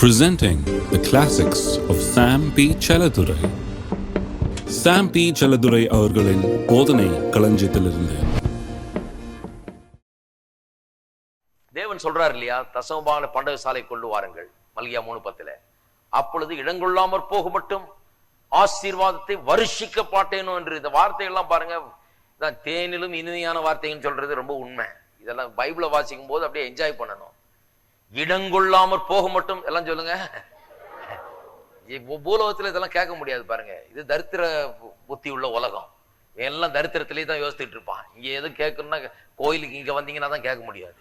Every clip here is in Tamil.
Presenting the classics of Sam P. Chaladurai. Sam P. Chaladurai அவர்களின் போதனை களஞ்சியத்திலிருந்து. தேவன் சொல்றார் இல்லையா, தசமபாக பண்டக சாலை கொண்டு வாருங்கள், மல்கியா 3:10. அப்பொழுது இடங்கொள்ளாமற் போக மட்டும் ஆசீர்வாதத்தை வருஷிக்க பாட்டேனோ என்று. இந்த வார்த்தைகள்லாம் பாருங்க, தேனிலும் இனிமையான வார்த்தைன்னு சொல்றது ரொம்ப உண்மை. இதெல்லாம் பைபிளை வாசிக்கும் போது அப்படியே என்ஜாய் பண்ணணும். இடங்கொள்ளாமற் போக மட்டும் எல்லாம் சொல்லுங்க. பூலோகத்துல இதெல்லாம் கேட்க முடியாது பாருங்க. இது தரித்திர புத்தி உள்ள உலகம். எல்லாம் தரித்திரத்திலேயே தான் யோசிச்சுட்டு இருப்பான். இங்க எதுவும் கேட்கணும்னா கோயிலுக்கு இங்க வந்தீங்கன்னா தான் கேட்க முடியாது.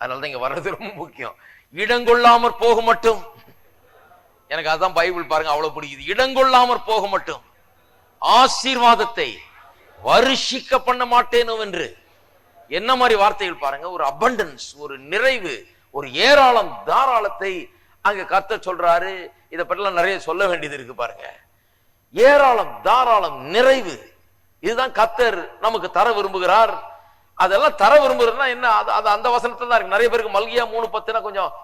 அதனாலதான் இங்க வர்றது ரொம்ப முக்கியம். இடங்கொள்ளாமற் போக மட்டும், எனக்கு அதான் பைபிள் பாருங்க அவ்வளவு பிடிக்குது. இடங்கொள்ளாமற் போக மட்டும் ஆசீர்வாதத்தை வருஷிக்க பண்ண மாட்டேனோ என்று. என்ன மாதிரி வார்த்தைகள் பாருங்க. ஒரு அபண்டன்ஸ், ஒரு நிறைவு, ஒரு ஏராளம், தாராளத்தை அங்க கர்த்தர் சொல்றாரு. இதை பற்றிலாம் நிறைய சொல்ல வேண்டியது இருக்கு பாருங்க. ஏராளம், தாராளம், நிறைவு, இதுதான் கர்த்தர் நமக்கு தர விரும்புகிறார். அதெல்லாம் தர விரும்புகிறதுனா என்ன? அது அந்த வசனத்தை தான் இருக்கு. நிறைய பேருக்கு மல்கியா 3:10 கொஞ்சம்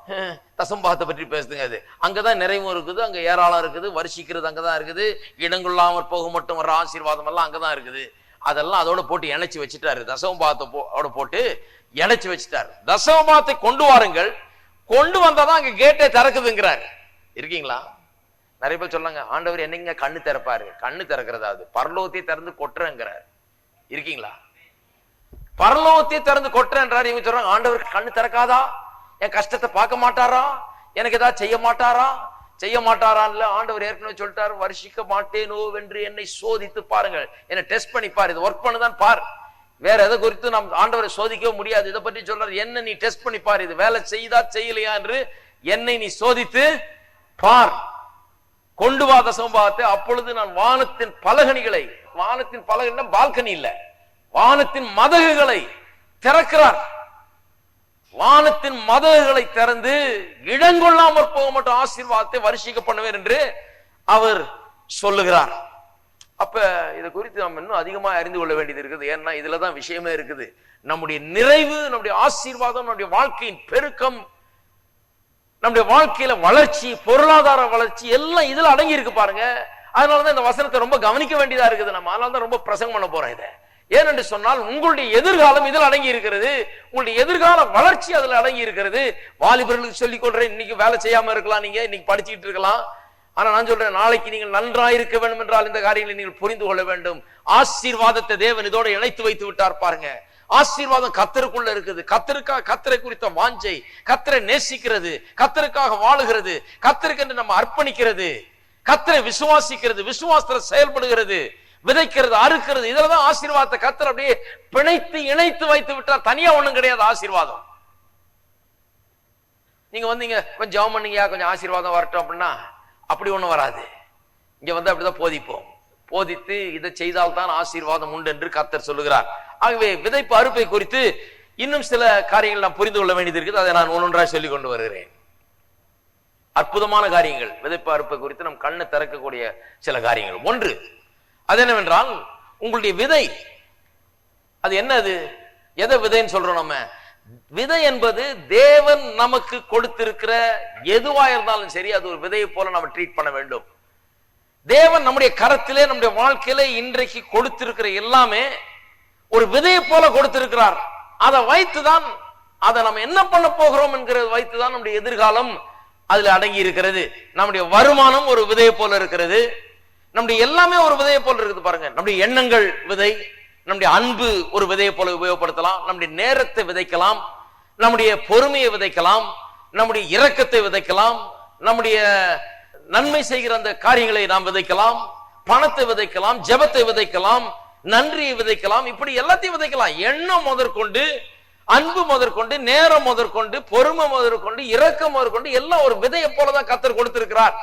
தசம்பாகத்தை பற்றி பேசுதுங்க. அது அங்கதான் நிறைவும் இருக்குது, அங்க ஏராளம் இருக்குது, வருஷிக்கிறது அங்கதான் இருக்குது, இடங்கொள்ளாமற் போக மட்டும் வர ஆசீர்வாதம் எல்லாம் அங்கதான் இருக்குது. அதெல்லாம் அதோட போட்டு இணைச்சு வச்சுட்டாரு. தசமபாகத்தை போட்டு இணைச்சு வச்சுட்டாரு. தசமபாகத்தை கொண்டு வாருங்கள், கொண்டு வந்தாதான் அங்க கேட்டே திறக்குதுங்கிறாரு. இருக்கீங்களா? நிறைய பேர் சொன்னாங்க, ஆண்டவர் என்னங்க கண்ணு திறப்பாரு. கண்ணு திறக்கிறதா? அது பரலோகத்தை திறந்து கொட்டுறேங்கிறார். இருக்கீங்களா? பரலோகத்தை திறந்து கொட்டுறேன்றார். இவங்க சொல்றாங்க, ஆண்டவர் கண்ணு திறக்காதா? என் கஷ்டத்தை பார்க்க மாட்டாரா? எனக்கு ஏதாவது செய்ய மாட்டாரா? செய்ய மாட்டாரான்ல ஆண்டவர் ஏற்கனவே சொல்லிட்டாரு, வருஷிக்க மாட்டேனோ என்று என்னை சோதித்து பாருங்கள், என்னை டெஸ்ட் பண்ணி பாரு, இது ஒர்க் பண்ணுதான் பார். வேற எதை குறித்து நாம் ஆண்டவரை சோதிக்கவும் முடியாது. இதை பற்றி சொல்றாரு, என்ன நீ டெஸ்ட் பண்ணி பார், இது வேலை செய்தா செய்யலையா என்று என்னை நீ சோதித்து பார். கொண்டு வா தசமபாகத்தை, அப்பொழுது நான் வானத்தின் பலகணிகளை, வானத்தின் பலகணி பால்கனி இல்ல, வானத்தின் மதகுகளை திறக்கிறார். வானத்தின் மதகுகளை திறந்து இடங்கொள்ளாமற் போக மட்டும் ஆசீர்வாதத்தை வருஷிக்க பண்ணுவேன் என்று அவர் சொல்லுகிறார். அப்ப இதை குறித்து நாம் இன்னும் அதிகமா அறிந்து கொள்ள வேண்டியது இருக்குது. ஏன்னா இதுலதான் விஷயமே இருக்குது. நம்முடைய நிறைவு, நம்முடைய ஆசீர்வாதம், நம்முடைய வாழ்க்கையின் பெருக்கம், நம்முடைய வாழ்க்கையில வளர்ச்சி, பொருளாதார வளர்ச்சி எல்லாம் இதுல அடங்கி இருக்கு பாருங்க. அதனாலதான் இந்த வசனத்தை ரொம்ப கவனிக்க வேண்டியதா இருக்குது. நம்ம அதனாலதான் ரொம்ப பிரசங்கம் பண்ண போறோம் இதை. ஏனென்று சொன்னால் உங்களுடைய எதிர்காலம் இதில் அடங்கி இருக்கிறது. உங்களுடைய எதிர்கால வளர்ச்சி அதில் அடங்கி இருக்கிறது. வாலிபர்களுக்கு சொல்லிக் கொள்றேன், இன்னைக்கு வேலை செய்யாம இருக்கலாம், நீங்க இன்னைக்கு படிச்சுட்டு இருக்கலாம். ஆனா நான் சொல்றேன், நாளைக்கு நீங்கள் நன்றாயிருக்க வேண்டும் என்றால் இந்த காரியங்களை நீங்கள் புரிந்து கொள்ள வேண்டும். ஆசீர்வாதத்தை தேவன் இதோட இணைத்து வைத்து விட்டார் பாருங்க. ஆசீர்வாதம் கர்த்தருக்குள்ள இருக்குது. கர்த்தரை குறித்த வாஞ்சை, கர்த்தரை நேசிக்கிறது, கர்த்தருக்காக வாழுகிறது, கர்த்தருக்கு என்று நம்ம அர்ப்பணிக்கிறது, கர்த்தரை விசுவாசிக்கிறது, விசுவாசத்துல செயல்படுகிறது, விதைக்கிறது, அறுக்கிறது, இதுலதான் ஆசீர்வாதத்தை கர்த்தர் அப்படியே பிணைத்து இணைத்து வைத்து விட்டார். தனியா ஒண்ணும் கிடையாது ஆசீர்வாதம். நீங்க வந்தீங்க, கொஞ்சம் ஜெபம் பண்ணீங்க, கொஞ்சம் ஆசீர்வாதம் வரட்டும் அப்படின்னா அப்படி ஒண்ணும் வராது. இங்க வந்து அப்படிதான் போதிப்போம். போதித்து இதை செய்தால்தான் ஆசீர்வாதம் உண்டு என்று கர்த்தர் சொல்லுகிறார். ஆகவே விதைப்பு அறுப்பை குறித்து இன்னும் சில காரியங்கள் நாம் புரிந்து கொள்ள வேண்டியது இருக்குது. அதை நான் ஒன்றொன்றாக சொல்லிக் கொண்டு வருகிறேன். அற்புதமான காரியங்கள், விதைப்பு அறுப்பை குறித்து நம் கண்ணை திறக்கக்கூடிய சில காரியங்கள். ஒன்று, அது என்னவென்றால் உங்களுடைய விதை. அது என்னது? எதை விதைன்னு சொல்றோம் நம்ம? விதை என்பது தேவன் நமக்கு கொடுத்திருக்கிற எதுவா இருந்தாலும் சரி, அது ஒரு விதையை போல நம்ம ட்ரீட் பண்ண வேண்டும். தேவன் நம்முடைய கரத்திலே, நம்முடைய வாழ்க்கையில இன்றைக்கு கொடுத்திருக்கிற எல்லாமே ஒரு விதையை போல கொடுத்திருக்கிறார். அதை வைத்துதான், அதை நம்ம என்ன பண்ண போகிறோம் என்கிறது வைத்துதான் நம்முடைய எதிர்காலம் அதுல அடங்கி இருக்கிறது. நம்முடைய வருமானம் ஒரு விதையை போல இருக்கிறது. நம்முடைய எல்லாமே ஒரு விதையை போல இருக்குது பாருங்க. நம்முடைய எண்ணங்கள் விதை, நம்முடைய அன்பு ஒரு விதையை போல உபயோகப்படுத்தலாம், நம்முடைய நேரத்தை விதைக்கலாம், நம்முடைய பொறுமையை விதைக்கலாம், நம்முடைய இரக்கத்தை விதைக்கலாம், நம்முடைய நன்மை செய்கிற அந்த காரியங்களை நாம் விதைக்கலாம், பணத்தை விதைக்கலாம், ஜெபத்தை விதைக்கலாம், நன்றியை விதைக்கலாம், இப்படி எல்லாத்தையும் விதைக்கலாம். எண்ணம் முதற்கொண்டு, அன்பு முதற்கொண்டு, நேரம் முதற்கொண்டு, பொறுமை முதற்கொண்டு, இரக்கம் முதற்கொண்டு எல்லாம் ஒரு விதையை போலதான் கர்த்தர் கொடுத்திருக்கிறார்.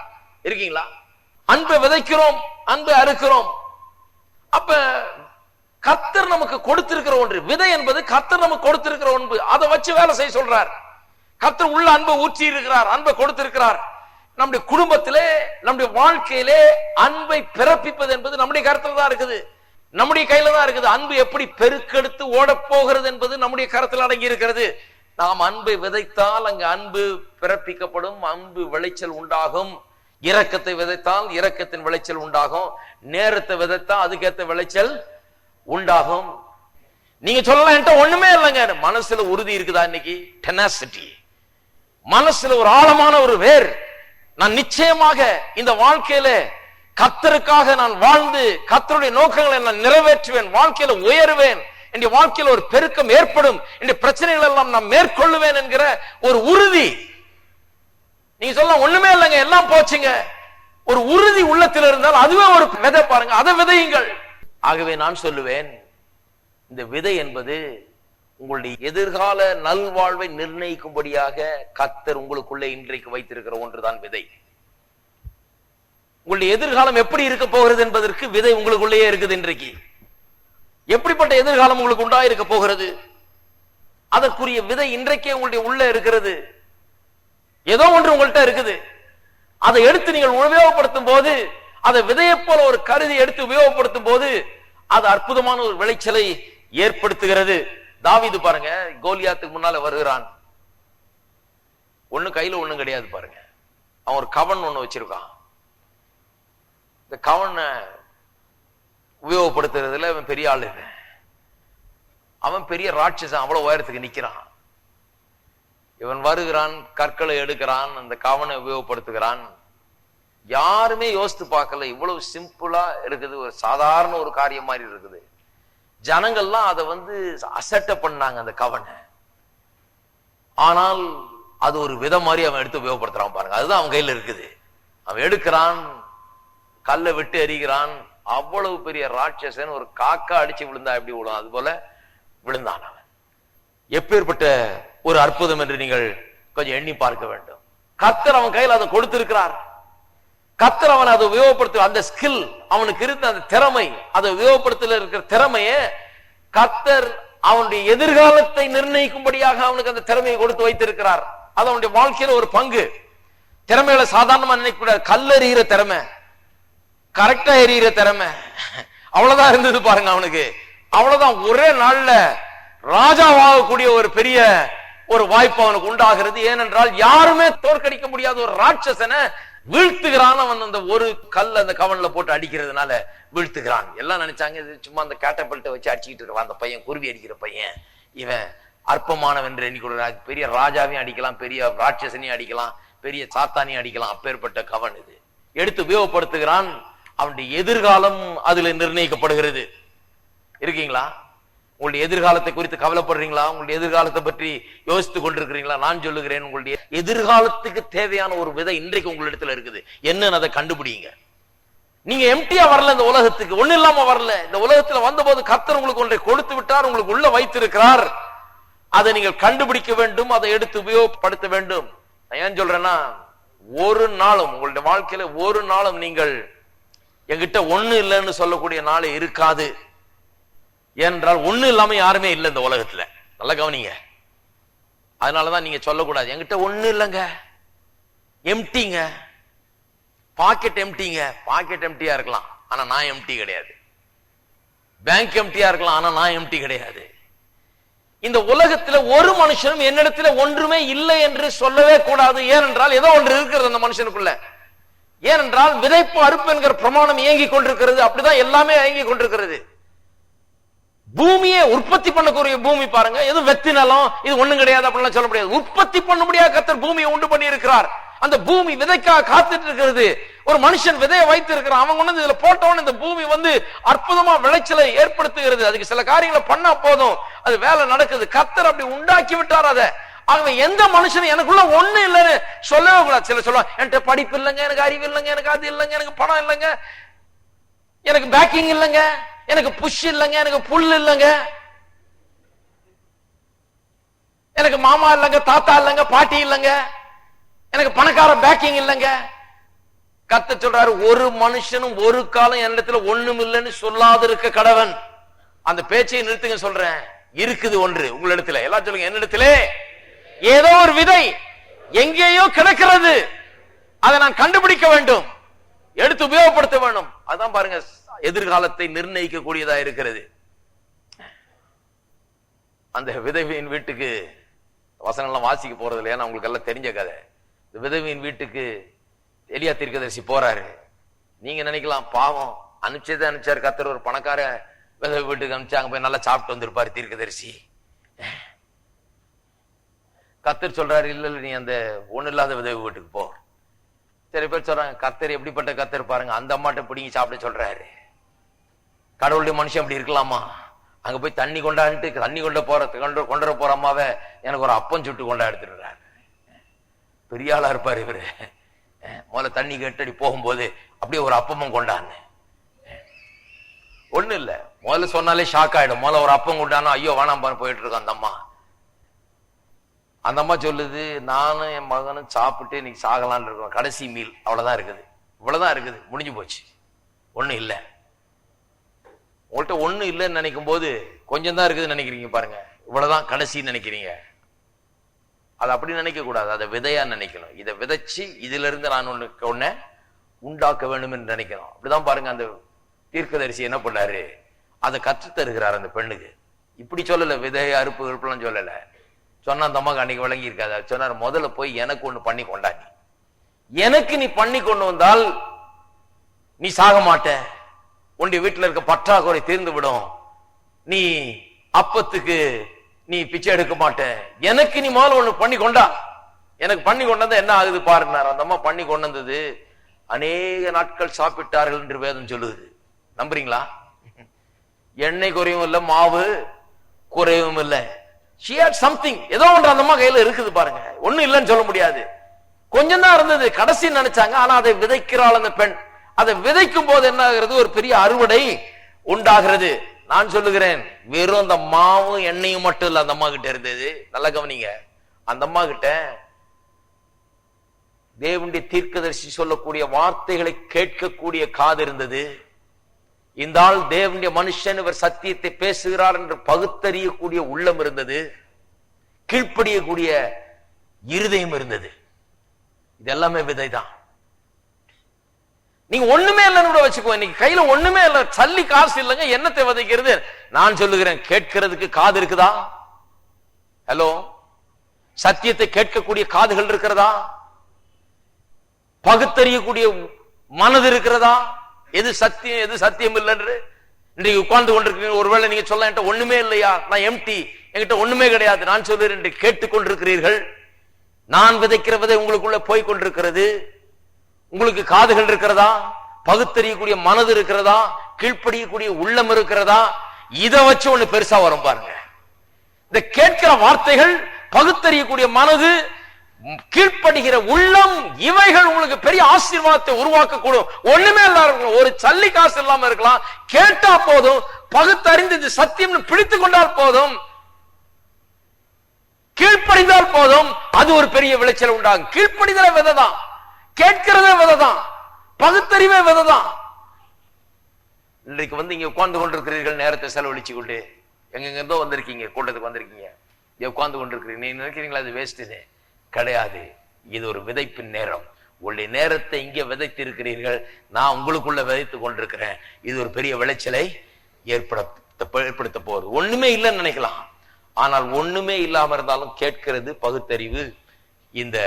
இருக்கீங்களா? அன்பை விதைக்கிறோம், அன்பை அறுக்கிறோம். அப்ப கர்த்தர் நமக்கு கொடுத்திருக்கிற ஒன்று விதை என்பது கர்த்தர் நமக்கு கொடுத்திருக்கிற ஒன்று. அதை வச்சு வேலை செய்ய சொல்றார். கர்த்தர் உள்ள அன்பை ஊற்றி இருக்கிறார், அன்பை கொடுத்திருக்கிறார். நம்முடைய குடும்பத்திலே, நம்முடைய வாழ்க்கையிலே அன்பை பிறப்பிப்பது என்பது நம்முடைய கருத்துல தான் இருக்குது, நம்முடைய கையில தான் இருக்குது. அன்பு எப்படி பெருக்கெடுத்து ஓட போகிறது என்பது நம்முடைய கருத்தில் அடங்கி இருக்கிறது. நாம் அன்பை விதைத்தால் அங்கு அன்பு பிறப்பிக்கப்படும், அன்பு விளைச்சல் உண்டாகும். இரக்கத்தை விதைத்தால் இரக்கத்தின் விளைச்சல் உண்டாகும். நேரத்தை விதைத்தால் அதுக்கேற்ற விளைச்சல் உண்டாகும். நீங்க சொல்லலாம் என்கிட்ட ஒண்ணுமே இல்லைங்க, மனசுல உறுதி இருக்குதா? இன்னைக்கு டெனாசிட்டி, மனசுல ஒரு ஆழமான ஒரு வேர். நான் நிச்சயமாக இந்த வாழ்க்கையில கர்த்தருக்காக நான் வாழ்ந்து கர்த்தருடைய நோக்கங்களை நான் நிறைவேற்றுவேன், வாழ்க்கையில உயருவேன், என் வாழ்க்கையில ஒரு பெருக்கம் ஏற்படும், இந்த பிரச்சனைகள் எல்லாம் நான் மேற்கொள்ளுவேன் என்கிற ஒரு உறுதி. நீங்க சொல்லலாம் ஒண்ணுமே இல்லைங்க, எல்லாம் போச்சுங்க. ஒரு உறுதி உள்ளத்தில் இருந்தால் அதுவே ஒரு விதை, பாருங்க, அதை விதையுங்கள். ஆகவே நான் சொல்லுவேன், இந்த விதை என்பது உங்களுடைய எதிர்கால நல்வாழ்வை நிர்ணயிக்கும்படியாக கர்த்தர் உங்களுக்குள்ளே இன்றைக்கு வைத்திருக்கிற ஒன்றுதான் விதை. உங்களுடைய எதிர்காலம் எப்படி இருக்க போகிறது என்பதற்கு விதை உங்களுக்குள்ளேயே இருக்குது. இன்றைக்கு எப்படிப்பட்ட எதிர்காலம் உங்களுக்கு உண்டாயிருக்க போகிறது, அதற்குரிய விதை இன்றைக்கே உங்களுடைய உள்ள இருக்கிறது. ஏதோ ஒன்று உங்கள்கிட்ட இருக்குது. அதை எடுத்து நீங்கள் உபயோகப்படுத்தும் போது, அதை விதையை போல ஒரு கருதி எடுத்து உபயோகப்படுத்தும் போது அது அற்புதமான ஒரு விளைச்சலை ஏற்படுத்துகிறது. தாவீது பாருங்க, கோலியாத்துக்கு முன்னால வருகிறான். ஒண்ணு கையில ஒண்ணும் கிடையாது பாருங்க. அவன் ஒரு கவன் ஒண்ணு வச்சிருக்கான். இந்த கவனை உபயோகப்படுத்துறதுல அவன் பெரிய ஆள் இல்லை. அவன் பெரிய ராட்சசன், அவ்வளவு உயரத்துக்கு நிக்கிறான். இவன் வருகிறான், கற்களை எடுக்கிறான், அந்த கவனை உபயோகப்படுத்துகிறான். யாருமே யோசித்து பார்க்கல, இவ்வளவு சிம்பிளா இருக்குது, ஒரு சாதாரண ஒரு காரியம் மாதிரி இருக்குது. ஜனங்கள்லாம் அதை அசட்டை பண்ணாங்க அந்த கவனை. ஆனால் அது ஒரு விதம் மாதிரி அவன் எடுத்து உபயோகப்படுத்துறான் பாருங்க. அதுதான் அவன் கையில இருக்குது. அவன் எடுக்கிறான், கல்லை விட்டு எறிகிறான். அவ்வளவு பெரிய ராட்சசன், ஒரு காக்கா அடிச்சு விழுந்தா எப்படி விழும் அது போல விழுந்தான் அவன். எப்பேற்பட்ட ஒரு அற்புதம் என்று நீங்கள் கொஞ்சம் எண்ணி பார்க்க வேண்டும். கர்த்தர் அவன் கையில் அதை கொடுத்திருக்கிறார். கர்த்தர் அவன் அதை உபயோகப்படுத்த, அந்த ஸ்கில் அவனுக்கு இருந்த அந்த திறமை, அதை உபயோகப்படுத்த இருக்கிற திறமையை கர்த்தர் அவனுடைய எதிர்காலத்தை நிர்ணயிக்கும்படியாக அவனுக்கு அந்த திறமையை கொடுத்து வைத்திருக்கிறார். அது அவனுடைய வாழ்க்கையில ஒரு பங்கு. திறமைகளை சாதாரணமா நினைக்கக்கூடாது. கல்லெறிகிற திறமை, கரெக்டா எறிகிற திறமை, அவ்வளவுதான் இருந்தது பாருங்க அவனுக்கு. அவ்வளவுதான், ஒரே நாள்ல ராஜாவாகக்கூடிய ஒரு பெரிய ஒரு வாய்ப்பு அவனுக்கு உண்டாகிறது. ஏனென்றால் யாருமே தோற்கடிக்க முடியாத ஒரு ராட்சசனை வீழ்த்துகிறான். அவன் அந்த ஒரு கல் அந்த கவன்ல போட்டு அடிக்கிறதுனால வீழ்த்துகிறான். எல்லாம் நினைச்சாங்க இது சும்மா அந்த கேட்டபல்ட்டை வச்சு அடிச்சுக்கிட்டு இருக்கான் அந்த பையன், குருவி அடிக்கிற பையன், இவன் அற்பமானவன் என்று எண்ணிக்கொள்கிறான். பெரிய ராஜாவையும் அடிக்கலாம், பெரிய ராட்சசனையும் அடிக்கலாம், பெரிய சாத்தானையும் அடிக்கலாம். அப்பேற்பட்ட கவன் இது எடுத்து உபயோகப்படுத்துகிறான். அவனுடைய எதிர்காலம் அதுல நிர்ணயிக்கப்படுகிறது. இருக்கீங்களா? உங்களுடைய எதிர்காலத்தை குறித்து கவலைப்படுறீங்களா? உங்களுடைய எதிர்காலத்தை பற்றி யோசித்துக் கொண்டிருக்கிறீங்களா? நான் சொல்லுகிறேன், உங்களுடைய எதிர்காலத்துக்கு தேவையான ஒரு விதை இன்றைக்கு உங்களிடத்துல இருக்குது. என்னன்னு அதை கண்டுபிடிங்க. நீங்க எம்டியா வரல, இந்த உலகத்துக்கு ஒண்ணு இல்லாம வரல. இந்த உலகத்துல வந்தபோது கர்த்தர் உங்களுக்கு ஒன்றை கொடுத்து விட்டார், உங்களுக்கு உள்ள வைத்திருக்கிறார். அதை நீங்கள் கண்டுபிடிக்க வேண்டும், அதை எடுத்து உபயோகப்படுத்த வேண்டும். நான் ஏன் சொல்றேன்னா, ஒரு நாளும் உங்களுடைய வாழ்க்கையில ஒரு நாளும் நீங்கள் என்கிட்ட ஒண்ணு இல்லைன்னு சொல்லக்கூடிய நாளே இருக்காது. ஏனென்றால் ஒண்ணு இல்லாம யாருமே இல்லை இந்த உலகத்துல. நல்லா கவனிங்க. அதனாலதான் நீங்க சொல்லக்கூடாது என்கிட்ட ஒண்ணு இல்லைங்க, எம்டிங்க, பாக்கெட் எம்டிங்க. பாக்கெட் எம்டியா இருக்கலாம், ஆனா நான் எம்டி கிடையாது. பேங்க் எம்டியா இருக்கலாம், ஆனா நான் எம்டி கிடையாது. இந்த உலகத்துல ஒரு மனுஷனும் என்னிடத்துல ஒன்றுமே இல்லை என்று சொல்லவே கூடாது. ஏனென்றால் ஏதோ ஒன்று இருக்கிறது அந்த மனுஷனுக்குள்ள. ஏனென்றால் விதைப்பு அறுப்பு என்கிற பிரமாணம் இயங்கி கொண்டிருக்கிறது. அப்படிதான் எல்லாமே இயங்கி கொண்டிருக்கிறது. பூமியை உற்பத்தி பண்ணக்கூடிய பூமி பாருங்க, எதுவும் வெத்தி நிலம் இது ஒண்ணும் கிடையாது அப்படிலாம் சொல்ல முடியாது. உற்பத்தி பண்ண முடியாத கர்த்தர் பூமியை உண்டு பண்ணி இருக்கிறார். அந்த பூமி விதைக்காக காத்துட்டு இருக்கிறது. ஒரு மனுஷன் விதையை வைத்து இருக்கிறான், அவன் கொண்டு இதுல போட்டவன் இந்த பூமி அற்புதமா விளைச்சலை ஏற்படுத்துகிறது. அதுக்கு சில காரியங்களை பண்ணா போதும், அது வேலை நடக்குது. கர்த்தர் அப்படி உண்டாக்கி விட்டார் அதை. ஆகவே எந்த மனுஷனும் எனக்குள்ள ஒண்ணு இல்லைன்னு சொல்லவே கூடாது. சில சொல்ல என்கிட்ட படிப்பு இல்லைங்க, எனக்கு அறிவு இல்லைங்க, எனக்கு அது இல்லைங்க, எனக்கு பணம் இல்லைங்க, எனக்கு பேக்கிங் இல்லைங்க, எனக்கு புஷ் இல்லைங்க, எனக்கு புல் இல்லைங்க, எனக்கு மாமா இல்லைங்க, தாத்தா இல்லைங்க, பாட்டி இல்லைங்க, எனக்கு பணக்கார பேக்கிங் இல்லைங்க. கர்த்தர் சொல்றாரு, ஒரு மனுஷனும் ஒரு காலம் என்னிடத்துல ஒண்ணும் இல்லைன்னு சொல்லாது இருக்க கடவன். அந்த பேச்சை நிறுத்துங்க. சொல்றேன், இருக்குது ஒன்று உங்களிடத்துல. எல்லாம் சொல்லுங்க, என்னிடத்திலே ஏதோ ஒரு விதை எங்கேயோ கிடக்கிறது, அதை நான் கண்டுபிடிக்க வேண்டும், எடுத்து உபயோகப்படுத்த வேண்டும். அதான் பாருங்க எதிர்காலத்தை நிர்ணயிக்க கூடியதா இருக்கிறது. அந்த விதவையின் வீட்டுக்கு வசனம்லாம் வாசிக்க போறது இல்லையா, உங்களுக்கு எல்லாம் தெரிஞ்ச கதை. இந்த விதவியின் வீட்டுக்கு எலியா தீர்க்கதரிசி போறாரு. நீங்க நினைக்கலாம் பாவம், அனுப்பிச்சதே அனுப்பிச்சாரு கர்த்தர், ஒரு பணக்கார விதவை வீட்டுக்கு அனுப்பிச்சு அங்க போய் நல்லா சாப்பிட்டு வந்திருப்பாரு தீர்க்கதரிசி. கர்த்தர் சொல்றாரு, இல்ல இல்ல நீ அந்த ஒண்ணு இல்லாத விதவை வீட்டுக்கு போ. சில பேர் சொல்றாங்க கர்த்தர் எப்படிப்பட்ட கர்த்தர் பாருங்க, அந்த அம்மாட்ட பிடிங்கி சாப்பிட சொல்றாரு. கடவுளுடைய மனுஷன் அப்படி இருக்கலாமா? அங்க போய் தண்ணி கொண்டான்ட்டு தண்ணி கொண்டு போற அம்மாவை எனக்கு ஒரு அப்பம் சுட்டு கொண்டா எடுத்துடுறாரு. பெரிய ஆளா இருப்பாரு இவரு. முதல்ல தண்ணி கேட்டடி போகும்போது அப்படியே ஒரு அப்பமும் கொண்டான்னு. ஒண்ணு இல்ல, முதல்ல சொன்னாலே ஷாக் ஆயிடும். முதல்ல ஒரு அப்பம் கொண்டானோ ஐயோ வேணாம் போயிட்டு இருக்கோம் அந்த அம்மா. அந்த அம்மா சொல்லுது, நானும் என் மகனும் சாப்பிட்டு இன்னைக்கு சாகலான்னு இருக்கோம், கடைசி மீல் அவ்வளவுதான் இருக்குது, இவ்வளவுதான் இருக்குது, முடிஞ்சு போச்சு, ஒண்ணு இல்லை. உங்கள்கிட்ட ஒண்ணு இல்லைன்னு நினைக்கும் போது கொஞ்சம் தான் இருக்குதுன்னு நினைக்கிறீங்க பாருங்க, இவ்வளவுதான் கடைசின்னு நினைக்கிறீங்க. அது அப்படி நினைக்க கூடாது, அதை விதையா நினைக்கணும். இதை விதைச்சு இதுல இருந்து நான் ஒண்ணு உண்டாக்க வேண்டும் என்று நினைக்கணும். அப்படிதான் பாருங்க அந்த தீர்க்கதரிசி என்ன பண்ணாரு, அதை கற்று தருகிறார் அந்த பெண்ணுக்கு. இப்படி சொல்லல, விதைய அறுப்பு அறுப்புலாம் சொல்லல. சொன்னா அந்த அம்மாக்கு அன்னைக்கு விளங்கி இருக்காது. சொன்னார், முதல்ல போய் எனக்கு ஒண்ணு பண்ணி கொண்டாடி, எனக்கு நீ பண்ணி கொண்டு வந்தால் நீ சாக மாட்ட, உன்னுடைய வீட்டுல இருக்க பற்றாக்குறை தீர்ந்து விடும், நீ அப்பத்துக்கு நீ பிச்சை எடுக்க மாட்ட, எனக்கு நீ முதல்ல ஒண்ணு பண்ணி கொண்டா. எனக்கு பண்ணி கொண்டது என்ன ஆகுது பாருன்னார். அந்த அம்மா பண்ணி கொண்டு வந்தது, அநேக நாட்கள் சாப்பிட்டார்கள் என்று வேதம் சொல்லுது. நம்புறீங்களா? எண்ணெய் குறையும் இல்லை, மாவு குறையும் இல்லை. She had something, ஏதோ ஒன்று அந்த அம்மா கையில இருக்குது பாருங்க. ஒண்ணும் இல்லைன்னு சொல்ல முடியாது, கொஞ்சம் தான் இருந்தது. கடைசி நினைச்சாங்க, ஆனா அதை விதைக்கிறாள் அந்த பெண். அதை விதைக்கும் போது என்ன ஆகிறது, ஒரு பெரிய அறுவடை உண்டாகிறது. நான் சொல்லுகிறேன், வெறும் அந்த மாவும் எண்ணெயும் மட்டும் இல்ல அந்த அம்மா கிட்ட இருந்தது. நல்லா கவனிங்க, அந்த அம்மா கிட்ட தேவனுடைய தீர்க்கதரிசி சொல்லக்கூடிய வார்த்தைகளை கேட்கக்கூடிய காது இருந்தது. இந்த ஆள் தேவனுடைய மனுஷன், இவர் சத்தியத்தை பேசுகிறார் என்று பகுத்தறியக்கூடிய உள்ளம் இருந்தது. கீழ்ப்படியக்கூடிய இருதயம் இருந்தது. இது எல்லாமே விதைதான். நீங்க ஒண்ணுமே இல்லைன்னு கூட வச்சுக்கோ, இன்னைக்கு கையில ஒண்ணுமே இல்ல, சல்லி காசு இல்லைங்க, என்னத்தை விதைக்கிறது? நான் சொல்லுகிறேன், கேட்கிறதுக்கு காது இருக்குதா? ஹலோ, சத்தியத்தை கேட்கக்கூடிய காதுகள் இருக்கிறதா? பகுத்தறியக்கூடிய மனது இருக்கிறதா? எது சத்தியம் எது சத்தியம் இல்லைன்னு இன்றைக்கு உட்கார்ந்து கொண்டிருக்கிறீங்க. ஒருவேளை நீங்க சொல்ல, என்கிட்ட ஒண்ணுமே இல்லையா, நான் எம்டி, என்கிட்ட ஒண்ணுமே கிடையாது. நான் சொல்லுறேன், என்று கேட்டுக்கொண்டிருக்கிறீர்கள். நான் விதைக்கிற விதை உங்களுக்குள்ள போய் கொண்டிருக்கிறது. உங்களுக்கு காதுகள் இருக்கிறதா? பகுத்தறியக்கூடிய மனது இருக்கிறதா? கீழ்ப்படியக்கூடிய உள்ளம் இருக்கிறதா? இதை வச்சு ஒண்ணு பெருசா வரும் பாருங்க. இந்த கேட்கிற வார்த்தைகள், பகுத்தறியக்கூடிய மனது, கீழ்ப்படுகிற உள்ளம், இவைகள் உங்களுக்கு பெரிய ஆசீர்வாதத்தை உருவாக்கக்கூடும். ஒண்ணுமே இல்லாம, ஒரு சல்லி காசு இல்லாம இருக்கலாம், கேட்டா போதும், பகுத்தறிந்து இது சத்தியம் பிடித்து கொண்டால் போதும், கீழ்ப்படிந்தால் போதும், அது ஒரு பெரிய விளைச்சல் உண்டாகும். கீழ்ப்படிதல விதைதான், கேட்கிறதே விதைதான், பகுத்தறிவே விதைதான். இன்றைக்கு இங்க உட்கார்ந்து கொண்டிருக்கிறீர்கள், நேரத்தை செலவழிச்சு கொண்டு எங்கெங்கோ வந்திருக்கீங்க, கூட்டத்துக்கு வந்திருக்கீங்க, உட்கார்ந்து கொண்டிருக்கிறீங்க. நீங்க நினைக்கிறீங்களா அது வேஸ்ட்? கிடையாது. இது ஒரு விதைப்பின் நேரம். உங்களுடைய நேரத்தை இங்கே விதைத்து இருக்கிறீர்கள், நான் உங்களுக்குள்ள விதைத்து கொண்டிருக்கிறேன். இது ஒரு பெரிய விளைச்சலை ஏற்படுத்த போகுது. ஒண்ணுமே இல்லைன்னு நினைக்கலாம், ஆனால் ஒண்ணுமே இல்லாம இருந்தாலும் கேட்கிறது, பகுத்தறிவு, இந்த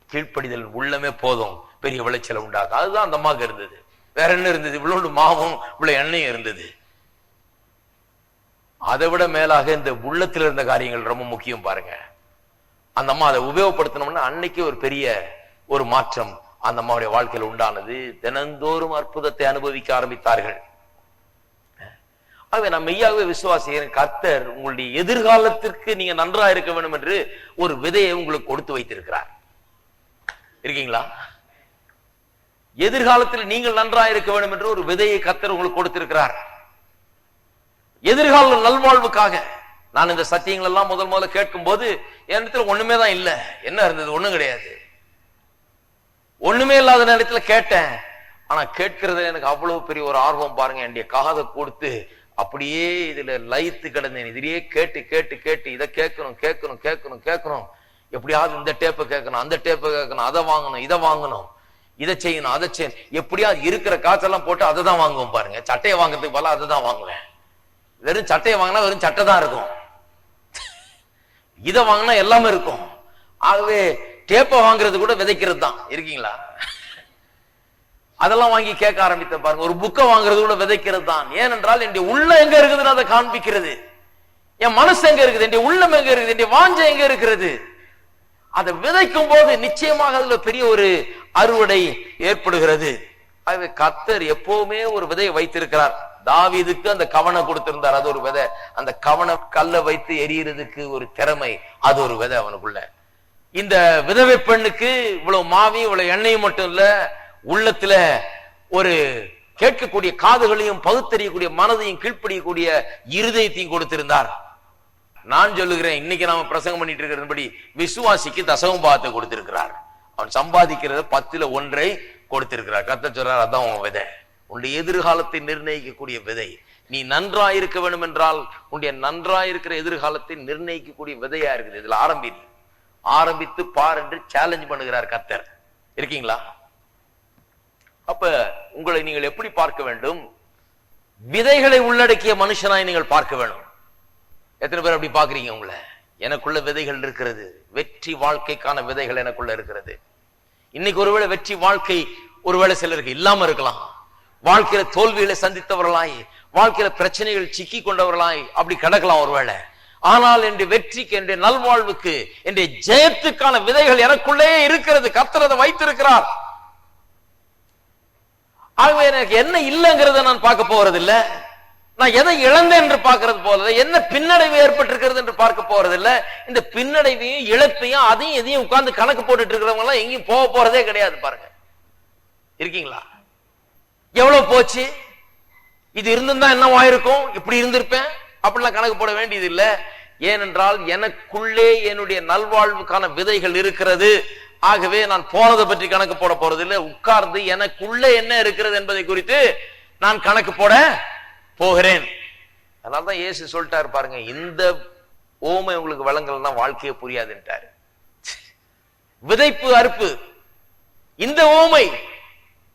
கீழ்ப்படிதல் உள்ளமே போதும், பெரிய விளைச்சலை உண்டாகும். அதுதான் அந்த அம்மாவுக்கு இருந்தது. வேற என்ன இருந்தது? இவ்வளவு மாவும் இவ்வளவு எண்ணெயும் இருந்தது. அதை விட மேலாக இந்த உள்ளத்தில் இருந்த காரியங்கள் ரொம்ப முக்கியம் பாருங்க. அந்த அம்மா அதை உபயோகப்படுத்தணும்னா அன்னைக்கு ஒரு பெரிய ஒரு மாற்றம் அந்த அம்மாவுடைய வாழ்க்கையில் உண்டானது. தினந்தோறும் அற்புதத்தை அனுபவிக்க ஆரம்பித்தார்கள். ஆகவே நான் மெய்யாகவே விசுவாசிக்கிறேன், கர்த்தர் உங்களுடைய எதிர்காலத்திற்கு நீங்க நன்றா இருக்க வேண்டும் என்று ஒரு விதையை உங்களுக்கு கொடுத்து வைத்திருக்கிறார். இருக்கீங்களா? எதிர்காலத்தில் நீங்கள் நன்றா இருக்க வேண்டும் என்று ஒரு விதையை கர்த்தர் உங்களுக்கு கொடுத்திருக்கிறார். எதிர்கால நல்வாழ்வுக்காக. நான் இந்த சத்தியங்கள் எல்லாம் முதல்ல கேட்கும் போது என்னிடத்துல ஒண்ணுமே தான் இல்ல. என்ன இருந்தது? ஒண்ணும் கிடையாது. ஒண்ணுமே இல்லாத நேரத்துல கேட்டேன். ஆனா கேட்கறது எனக்கு அவ்வளவு பெரிய ஒரு ஆர்வம் பாருங்க. என்னுடைய காதை கொடுத்து அப்படியே இதுல லயித்து கிடந்தேன். இதுலயே கேட்டு கேட்டு கேட்டு இதை கேட்கணும் கேட்கணும் கேட்கணும் கேட்கணும், எப்படியாவது இந்த டேப்பை கேட்கணும், அந்த டேப்பை கேட்கணும், அதை வாங்கணும், இதை வாங்கணும், இதை செய்யணும், அதை செய்யணும், எப்படியாவது இருக்கிற காசெல்லாம் போட்டு அதை தான் வாங்குவோம் பாருங்க. சட்டையை வாங்குறதுக்கு போல அதை தான் வாங்குவேன். வெறும் சட்டையை வாங்கினா வெறும் சட்டை தான் இருக்கும். இதை வாங்கினா எல்லாமே இருக்கும். ஆகவே டேப்பை வாங்குறது கூட விதைக்கிறது தான். இருக்கீங்களா? அதெல்லாம் வாங்கி கேட்க ஆரம்பித்த பாருங்க. ஒரு புக்கை வாங்குறது கூட விதைக்கிறது தான். ஏனென்றால் என்னுடைய உள்ள எங்க இருக்குதுன்னு அதை காண்பிக்கிறது. என் மனசு எங்க இருக்குது, என்னுடைய உள்ளம் எங்க இருக்குது, என்னுடைய வாஞ்சை எங்க இருக்கிறது, அதை விதைக்கும் போது நிச்சயமாக அதுல பெரிய ஒரு அறுவடை ஏற்படுகிறது. ஆகவே கர்த்தர் எப்பவுமே ஒரு விதையை வைத்திருக்கிறார். தாவீதுக்கு அந்த கவனை கொடுத்திருந்தார், அது ஒரு விதை. அந்த கவனை கல்ல வைத்து எரியறதுக்கு ஒரு திறமை, அது ஒரு விதை அவனுக்குள்ள. இந்த விதவை பெண்ணுக்கு இவ்வளவு மாவி இவ்வளவு எண்ணெயும் மட்டும் இல்ல, உள்ளத்துல ஒரு கேட்கக்கூடிய காதுகளையும் பகுத்தறியக்கூடிய மனதையும் கீழ்ப்படியக்கூடிய இருதயத்தையும் கொடுத்திருந்தார். நான் சொல்லுகிறேன், இன்னைக்கு நாம பிரசங்கம் பண்ணிட்டு இருக்கிறபடி விசுவாசிக்கு தசம பாகத்தை கொடுத்திருக்கிறார். அவன் சம்பாதிக்கிறத 10ல் 1 கொடுத்திருக்கிறார். கர்த்தர் சொல்றார், அதான் உன் விதை, உன்னுடைய எதிர்காலத்தை நிர்ணயிக்கக்கூடிய விதை. நீ நன்றாயிருக்க வேண்டும் என்றால் உன்னுடைய நன்றாயிருக்கிற எதிர்காலத்தை நிர்ணயிக்கக்கூடிய விதையா இருக்குது. இதுல ஆரம்பித்து பார் என்று சேலஞ்ச் பண்ணுகிறார் கர்த்தர். இருக்கீங்களா? அப்ப உங்களை நீங்கள் எப்படி பார்க்க வேண்டும்? விதைகளை உள்ளடக்கிய மனுஷனாய் நீங்கள் பார்க்க வேண்டும். எத்தனை பேர் அப்படி பாக்குறீங்க? உங்களை எனக்குள்ள விதைகள் இருக்கிறது, வெற்றி வாழ்க்கைக்கான விதைகள் எனக்குள்ள இருக்கிறது. இன்னைக்கு ஒருவேளை வெற்றி வாழ்க்கை ஒருவேளை சிலருக்கு இல்லாம இருக்கலாம். வாழ்க்கையில தோல்விகளை சந்தித்தவர்களாய், வாழ்க்கையில பிரச்சனைகள் சிக்கி கொண்டவர்களாய் அப்படி கிடக்கலாம் ஒருவேளை. ஆனால் என்னுடைய வெற்றிக்கு, என்னுடைய நல்வாழ்வுக்கு, என்னுடைய ஜெயத்துக்கான விதைகள் எனக்குள்ளே இருக்கிறது. கர்த்தர் அதை வைத்திருக்கிறார். ஆகவே எனக்கு என்ன இல்லைங்கிறத நான் பார்க்க போறது இல்ல, நான் எதை இழந்தேன் என்று பார்க்கறது போல, என்ன பின்னடைவு ஏற்பட்டிருக்கிறது என்று பார்க்க போறது இல்ல. இந்த பின்னடைவையும் இழப்பையும் அதையும் எதையும் உட்கார்ந்து கணக்கு போட்டுட்டு இருக்கிறவங்க எல்லாம் எங்கேயும் போக போறதே கிடையாது. பாருங்க, இருக்கீங்களா? எவ்வளவு போச்சு, இது இருந்திருந்தா என்னவாயிருக்கும், இப்படி இருந்திருப்பேன் அப்படிலாம் கணக்கு போட வேண்டியது இல்லை. ஏனென்றால் எனக்குள்ளே என்னுடைய நல்வாழ்வுக்கான விதைகள் இருக்கிறது. ஆகவே நான் போனதை பற்றி கணக்கு போட போறது இல்லை. உட்கார்ந்து எனக்குள்ளே என்ன இருக்கிறது என்பதை குறித்து நான் கணக்கு போட போகிறேன். அதனால்தான் இயேசு சொல்லிட்டாரு பாருங்க, இந்த ஓமை உங்களுக்கு வழங்கலன்னா வாழ்க்கையே புரியாதுன்ட்டாரு. விதைப்பு அறுப்பு, இந்த ஓமை.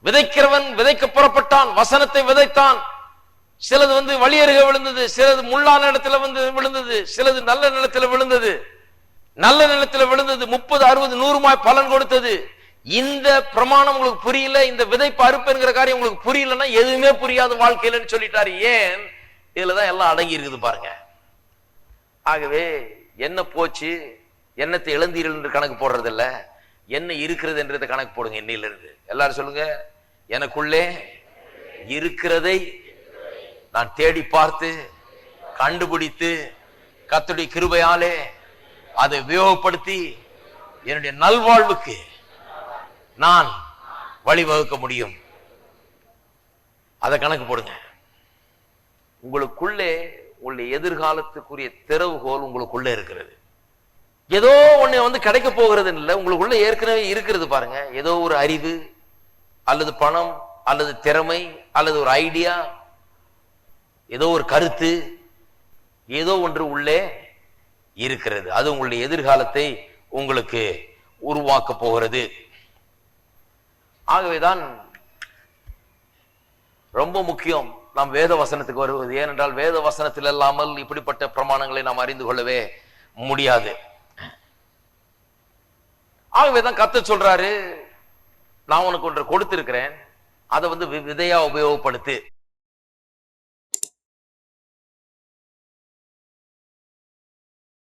விதைக்கிறவன் விதைக்க புறப்பட்டான், வசனத்தை விதைத்தான். சிலது வழியருக விழுந்தது, சிலது முள்ளான இடத்துல விழுந்தது, சிலது நல்ல நிலத்துல விழுந்தது. நல்ல நிலத்துல விழுந்தது 30, 60, 100 பலன் கொடுத்தது. இந்த பிரமாணம் உங்களுக்கு புரியல, இந்த விதைப்பு அறுப்புங்கிற காரியம் உங்களுக்கு புரியலன்னா எதுவுமே புரியாது வாழ்க்கையிலன்னு சொல்லிட்டாரு. ஏன்? இதுலதான் எல்லாம் அடங்கி இருக்குது பாருங்க. ஆகவே என்ன போச்சு, என்னத்தை இழந்தீர்கள் என்று கணக்கு போடுறது இல்ல, என்ன இருக்கிறது என்றதை கணக்கு போடுங்க. என்னையில இருந்து எல்லாரும் சொல்லுங்க, எனக்குள்ளே இருக்கிறதை நான் தேடி பார்த்து கண்டுபிடித்து கர்த்தருடைய கிருபையாலே அதை உபயோகப்படுத்தி என்னுடைய நல்வாழ்வுக்கு நான் வழிவகுக்க முடியும். அதை கணக்கு போடுங்க. உங்களுக்குள்ளே உங்களுடைய எதிர்காலத்துக்குரிய திறவுகோல் உங்களுக்குள்ள இருக்கிறது. ஏதோ ஒண்ணு கிடைக்க போகிறது இல்லை, உங்களுக்குள்ள ஏற்கனவே இருக்கிறது பாருங்க. ஏதோ ஒரு அறிவு அல்லது பணம் அல்லது திறமை அல்லது ஒரு ஐடியா, ஏதோ ஒரு கருத்து, ஏதோ ஒன்று உள்ளே இருக்கிறது. அது உங்களுடைய எதிர்காலத்தை உங்களுக்கு உருவாக்க போகிறது. ஆகவேதான் ரொம்ப முக்கியம் நாம் வேத வசனத்துக்கு வருவது. ஏனென்றால் வேத வசனத்தில் இல்லாமல் இப்படிப்பட்ட பிரமாணங்களை நாம் அறிந்து கொள்ளவே முடியாது. ஆகவேதான் கர்த்தர் சொல்றாரு, நான் உனக்கு ஒன்று கொடுத்திருக்கிறேன், அதை விதையா உபயோகப்படுத்து.